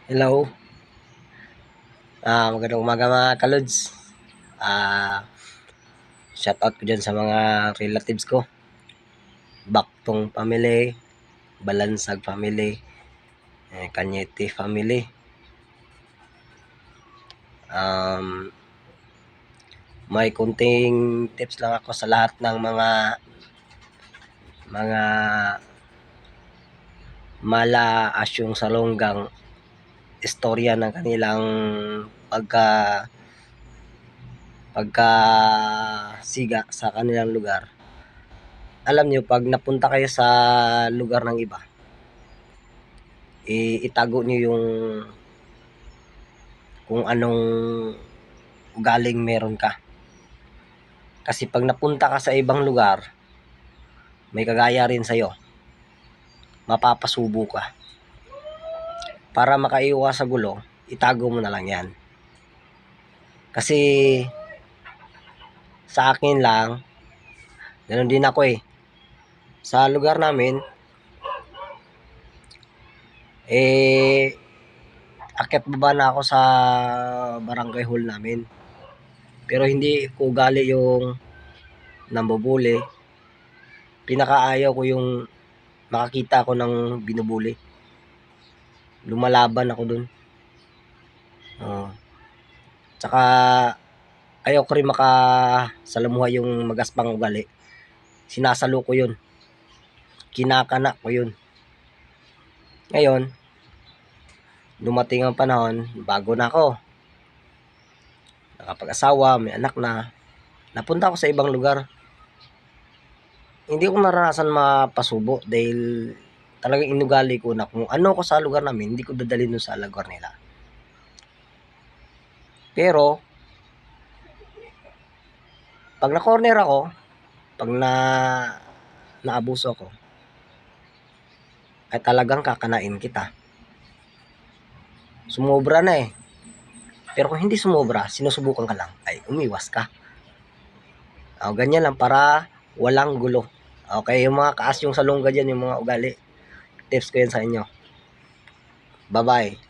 Hello. Magandang umaga mga kalods. Shout out ko dyan sa mga relatives ko. Baktong family, Balansag family, Cañete family. May kunting tips lang ako sa lahat ng mga mala asyong salonggang istorya ng kanilang pagka siga sa kanilang lugar. Alam nyo, pag napunta kayo sa lugar ng iba, itago nyo yung kung anong ugaling meron ka. Kasi pag napunta ka sa ibang lugar, may kagaya rin sa'yo, mapapasubo ka. Para makaiwas sa gulo, itago mo na lang yan. Kasi sa akin lang, ganoon din ako eh. Sa lugar namin, akyat baba na ako sa barangay hall namin. Pero hindi ko ugali yung nambubuli. Pinakaayaw ko yung makakita ko ng binubuli. Lumalaban ako dun. Tsaka ayaw ko rin makasalamuha yung magaspang ugali. Sinasalo ko yun. Kinakana ko yun. Ngayon, dumating ang panahon, bago na ako. Nakapag-asawa, may anak na. Napunta ako sa ibang lugar. Hindi ko naranasan mapasubo dahil talagang inugali ko na kung ano ko sa lugar namin, hindi ko dadalhin sa lugar nila. Pero, pag na-corner ako, pag naabuso ako, ay talagang kakanain kita. Sumobra na eh. Pero kung hindi sumobra, sinusubukan ka lang, ay umiwas ka. Ganyan lang para walang gulo. Okay, yung mga kaasyong salungga dyan, yung mga ugali, tips ko yan sa inyo. Bye-bye.